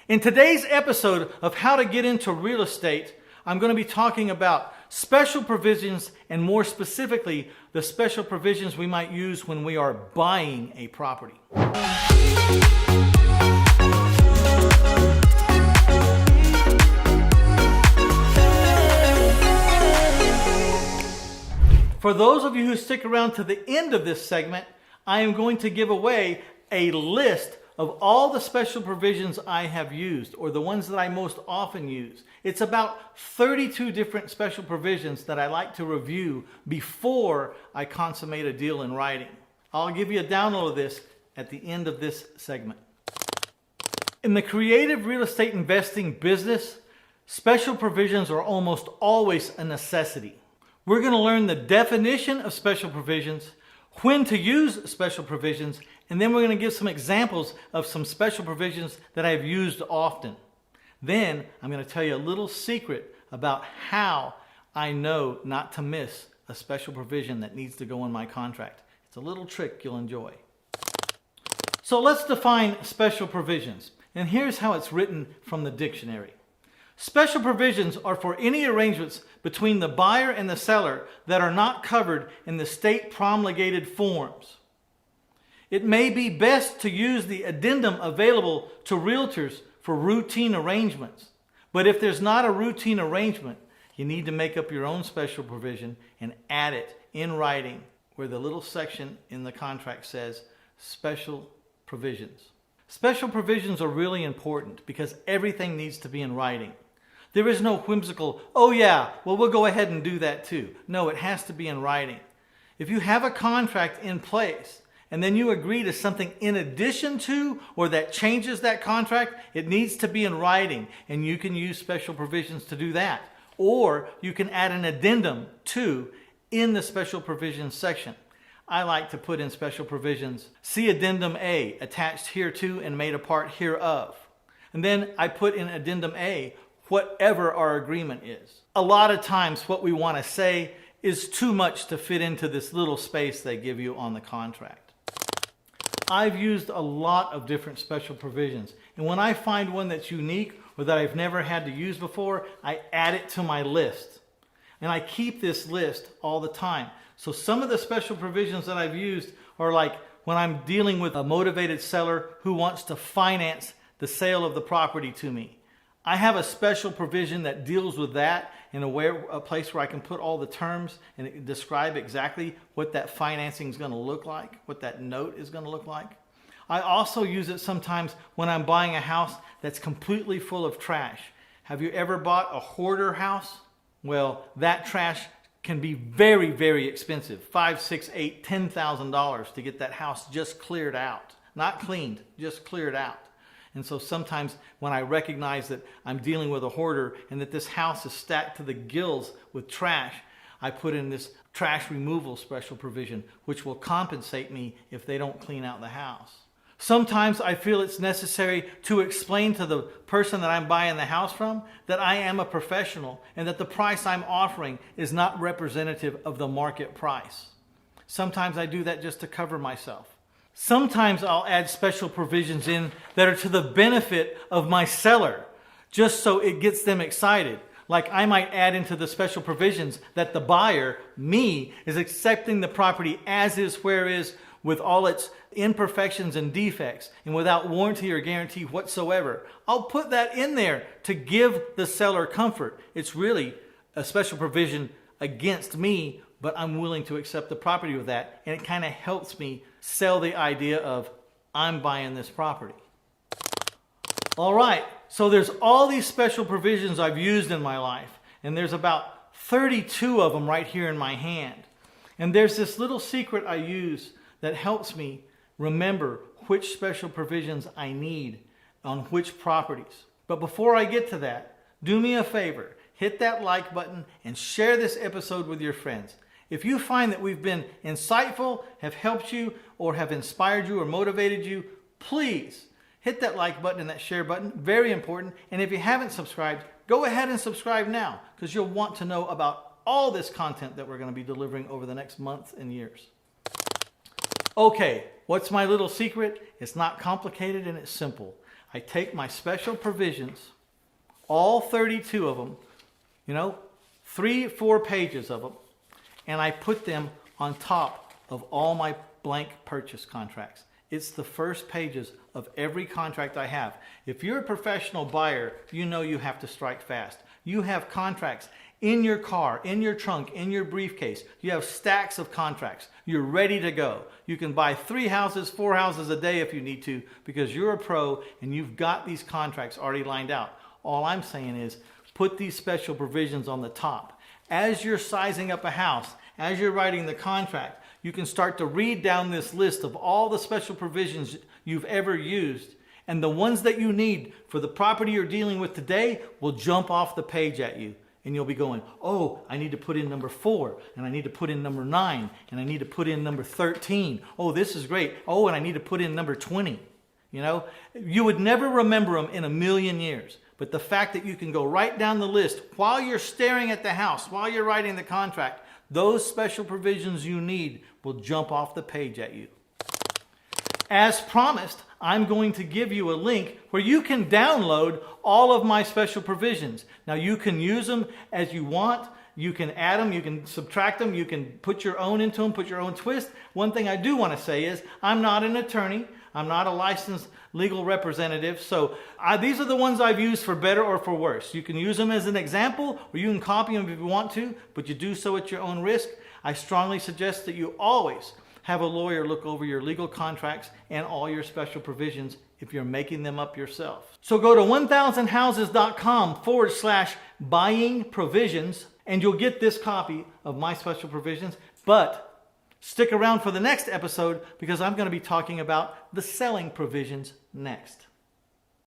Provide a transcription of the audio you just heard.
In today's episode of How to Get Into Real Estate, I'm going to be talking about special provisions and more specifically, the special provisions we might use when we are buying a property. For those of you who stick around to the end of this segment, I am going to give away a list of all the special provisions I have used, or the ones that I most often use. It's about 32 different special provisions that I like to review before I consummate a deal in writing. I'll give you a download of this at the end of this segment. In the creative real estate investing business, special provisions are almost always a necessity. We're going to learn the definition of special provisions, when to use special provisions, and then we're going to give some examples of some special provisions that I've used often. Then I'm going to tell you a little secret about how I know not to miss a special provision that needs to go in my contract. It's a little trick you'll enjoy. So let's define special provisions. And here's how it's written from the dictionary. Special provisions are for any arrangements between the buyer and the seller that are not covered in the state promulgated forms. It may be best to use the addendum available to realtors for routine arrangements. But if there's not a routine arrangement, you need to make up your own special provision and add it in writing where the little section in the contract says special provisions. Special provisions are really important because everything needs to be in writing. There is no whimsical, oh yeah, well we'll go ahead and do that too. No, it has to be in writing. If you have a contract in place and then you agree to something in addition to or that changes that contract, it needs to be in writing, and you can use special provisions to do that. Or you can add an addendum to in the special provisions section. I like to put in special provisions, see addendum A, attached hereto and made a part hereof. And then I put in addendum A, whatever our agreement is. A lot of times what we want to say is too much to fit into this little space they give you on the contract. I've used a lot of different special provisions, and when I find one that's unique or that I've never had to use before, I add it to my list. And I keep this list all the time. So some of the special provisions that I've used are like when I'm dealing with a motivated seller who wants to finance the sale of the property to me. I have a special provision that deals with that in a place where I can put all the terms and describe exactly what that financing is going to look like, what that note is going to look like. I also use it sometimes when I'm buying a house that's completely full of trash. Have you ever bought a hoarder house? Well, that trash can be very, very expensive. $5,000, $6,000, $8,000, $10,000 to get that house just cleared out. Not cleaned, just cleared out. And so sometimes when I recognize that I'm dealing with a hoarder and that this house is stacked to the gills with trash, I put in this trash removal special provision, which will compensate me if they don't clean out the house. Sometimes I feel it's necessary to explain to the person that I'm buying the house from that I am a professional and that the price I'm offering is not representative of the market price. Sometimes I do that just to cover myself. Sometimes I'll add special provisions in that are to the benefit of my seller, just so it gets them excited. Like I might add into the special provisions that the buyer, me, is accepting the property as is, where is, with all its imperfections and defects, and without warranty or guarantee whatsoever. I'll put that in there to give the seller comfort. It's really a special provision against me, but I'm willing to accept the property with that, and it kind of helps me sell the idea of I'm buying this property. All right, so there's all these special provisions I've used in my life, and there's about 32 of them right here in my hand. And there's this little secret I use that helps me remember which special provisions I need on which properties. But before I get to that, do me a favor, hit that like button and share this episode with your friends. If you find that we've been insightful, have helped you, or have inspired you or motivated you, please hit that like button and that share button. Very important. And if you haven't subscribed, go ahead and subscribe now, because you'll want to know about all this content that we're going to be delivering over the next months and years. Okay, what's my little secret? It's not complicated and it's simple. I take my special provisions, all 32 of them, 3-4 pages of them, and I put them on top of all my blank purchase contracts. It's the first pages of every contract I have. If you're a professional buyer, you know you have to strike fast. You have contracts in your car, in your trunk, in your briefcase. You have stacks of contracts. You're ready to go. You can buy 3 houses, 4 houses a day if you need to, because you're a pro and you've got these contracts already lined out. All I'm saying is put these special provisions on the top. As you're sizing up a house, as you're writing the contract, you can start to read down this list of all the special provisions you've ever used, and the ones that you need for the property you're dealing with today will jump off the page at you. And you'll be going, oh, I need to put in number 4, and I need to put in number 9, and I need to put in number 13. Oh, this is great. Oh, and I need to put in number 20. You would never remember them in a million years. But the fact that you can go right down the list while you're staring at the house, while you're writing the contract, those special provisions you need will jump off the page at you. As promised, I'm going to give you a link where you can download all of my special provisions. Now you can use them as you want. You can add them, you can subtract them, you can put your own into them, put your own twist. One thing I do want to say is I'm not an attorney. I'm not a licensed legal representative. So these are the ones I've used for better or for worse. You can use them as an example, or you can copy them if you want to, but you do so at your own risk. I strongly suggest that you always have a lawyer look over your legal contracts and all your special provisions if you're making them up yourself. So go to 1000houses.com/buying provisions and you'll get this copy of my special provisions. But stick around for the next episode because I'm going to be talking about the selling provisions next.